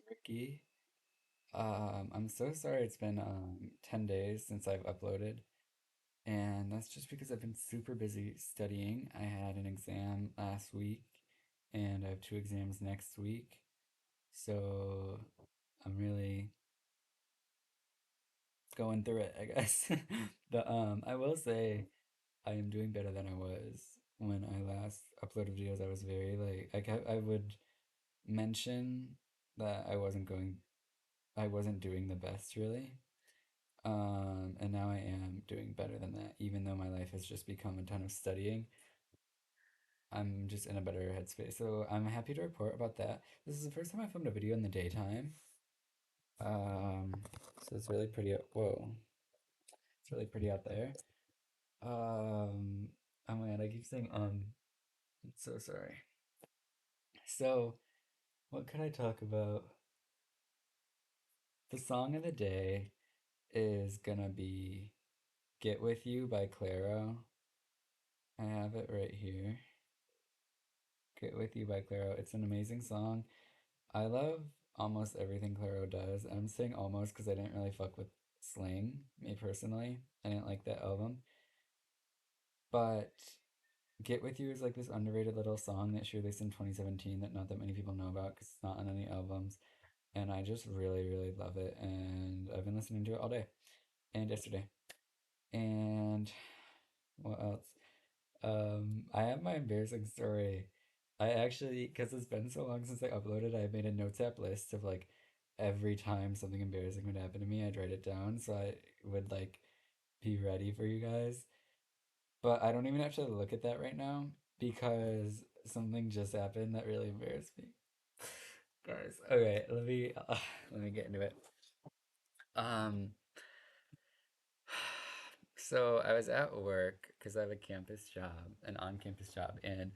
Ricky. I'm so sorry it's been 10 days since I've uploaded, and that's just because I've been super busy studying. I had an exam last week, and I have two exams next week, so I'm really going through it, I guess. But I will say I am doing better than I was when I last uploaded videos. I was very I would mention that I wasn't doing the best really. And now I am doing better than that, even though my life has just become a ton of studying. I'm just in a better headspace. So I'm happy to report about that. This is the first time I filmed a video in the daytime. Um, so it's really pretty, whoa, it's really pretty out there. Um, oh my God, I keep saying, I'm so sorry. So, what could I talk about? The song of the day is gonna be Get With You by Clairo. I have it right here. Get With You by Clairo. It's an amazing song. I love almost everything Clairo does. I'm saying almost because I didn't really fuck with Sling, me personally. I didn't like that album. But Get With You is like this underrated little song that she released in 2017 that not that many people know about because it's not on any albums. And I just really, really love it. And I've been listening to it all day and yesterday. And what else? I have my embarrassing story. I actually, because it's been so long since I uploaded, I made a notes app list of like every time something embarrassing would happen to me, I'd write it down so I would like be ready for you guys. But I don't even have to look at that right now because something just happened that really embarrassed me. Guys, okay, let me get into it. Um, so I was at work because I have a campus job, an on-campus job, and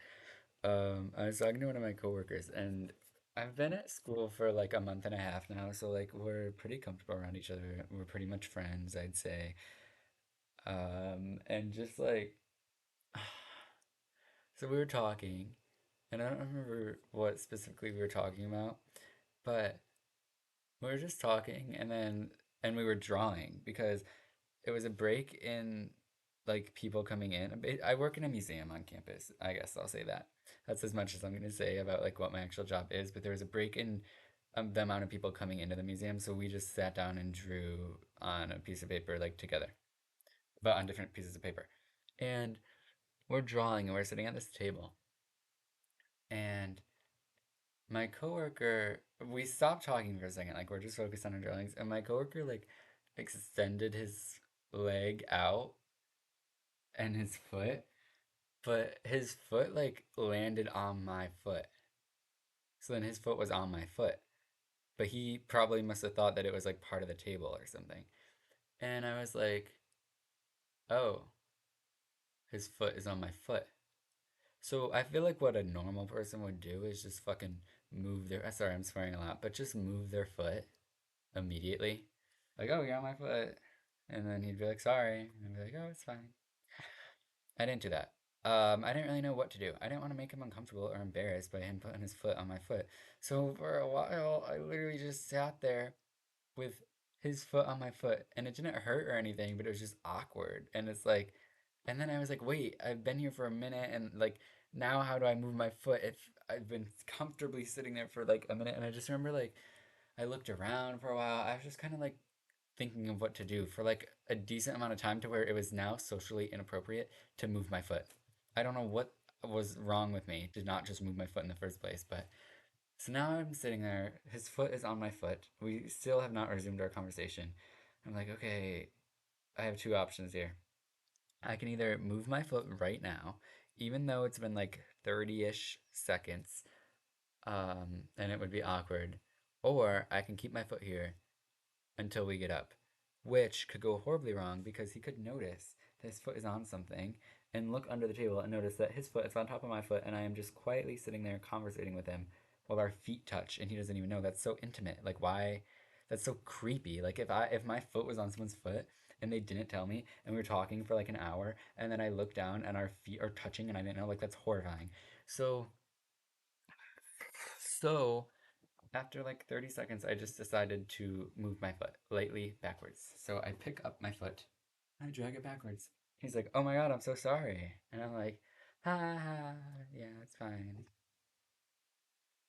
I was talking to one of my coworkers, and I've been at school for like a month and a half now, so like we're pretty comfortable around each other. We're pretty much friends, I'd say. And just like, so we were talking, and I don't remember what specifically we were talking about, but we were just talking, and we were drawing because it was a break in like people coming in. I work in a museum on campus. I guess I'll say that. That's as much as I'm going to say about like what my actual job is. But there was a break in the amount of people coming into the museum, so we just sat down and drew on a piece of paper like together, but on different pieces of paper. And we're drawing, and we're sitting at this table, and my coworker, we stopped talking for a second, like we're just focused on our drawings, and my coworker like extended his leg out and his foot, but his foot like landed on my foot. So then his foot was on my foot. But he probably must have thought that it was like part of the table or something. And I was like, oh, his foot is on my foot. So I feel like what a normal person would do is just fucking move their, sorry, I'm swearing a lot, but just move their foot immediately. Like, oh, you're on my foot. And then he'd be like, sorry. And I'd be like, oh, it's fine. I didn't do that. I didn't really know what to do. I didn't want to make him uncomfortable or embarrassed by him putting his foot on my foot. So for a while, I literally just sat there with his foot on my foot, and it didn't hurt or anything, but it was just awkward. And it's like, and then I was like, wait, I've been here for a minute, and like, now how do I move my foot if I've been comfortably sitting there for like a minute? And I just remember like, I looked around for a while. I was just kind of like thinking of what to do for like a decent amount of time to where it was now socially inappropriate to move my foot. I don't know what was wrong with me to not just move my foot in the first place, but so now I'm sitting there. His foot is on my foot. We still have not resumed our conversation. I'm like, okay, I have two options here. I can either move my foot right now, even though it's been like 30-ish seconds, and it would be awkward, or I can keep my foot here until we get up, which could go horribly wrong because he could notice that his foot is on something and look under the table and notice that his foot is on top of my foot and I am just quietly sitting there conversating with him while our feet touch and he doesn't even know. That's so intimate. Like why? That's so creepy. Like if my foot was on someone's foot and they didn't tell me and we were talking for like an hour and then I look down and our feet are touching and I didn't know, like that's horrifying. So after like 30 seconds, I just decided to move my foot lightly backwards. So I pick up my foot, I drag it backwards. He's like, "Oh my God, I'm so sorry." And I'm like, "Ha ha, ha, yeah, it's fine."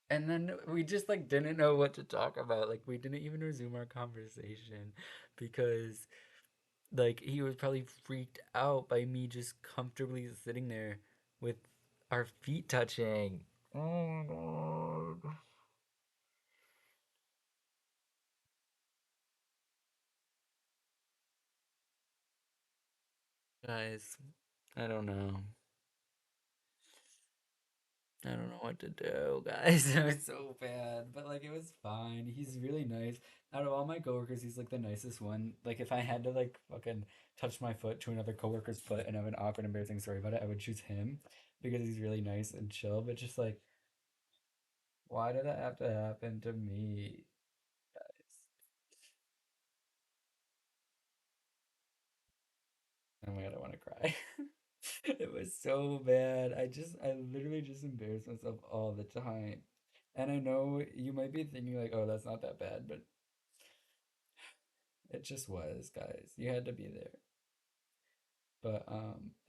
And then we just like didn't know what to talk about. Like we didn't even resume our conversation because like he was probably freaked out by me just comfortably sitting there with our feet touching. Oh my God. Guys, I don't know. I don't know what to do, guys. It was so bad, but like it was fine. He's really nice. Out of all my coworkers, he's like the nicest one. Like if I had to like fucking touch my foot to another coworker's foot and have an awkward, embarrassing story about it, I would choose him because he's really nice and chill. But just like, why did that have to happen to me, guys? Oh my God, I want to cry. It was so bad. I literally just embarrassed myself all the time. And I know you might be thinking like, oh, that's not that bad, but it just was, guys. You had to be there. But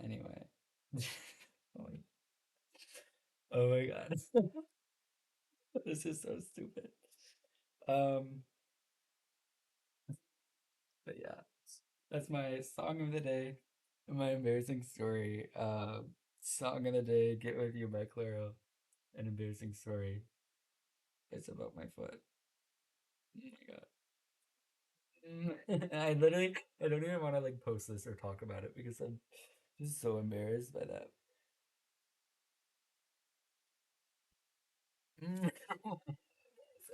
anyway. Oh my, oh my God. This is so stupid. Um, but yeah. That's my song of the day. My embarrassing story. Song of the day, Get With You by Clairo. An embarrassing story. It's about my foot. Oh my God. I don't even want to like post this or talk about it because I'm just so embarrassed by that.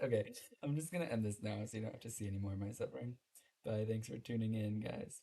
Okay, I'm just gonna end this now so you don't have to see any more of my suffering. Bye. Thanks for tuning in, guys.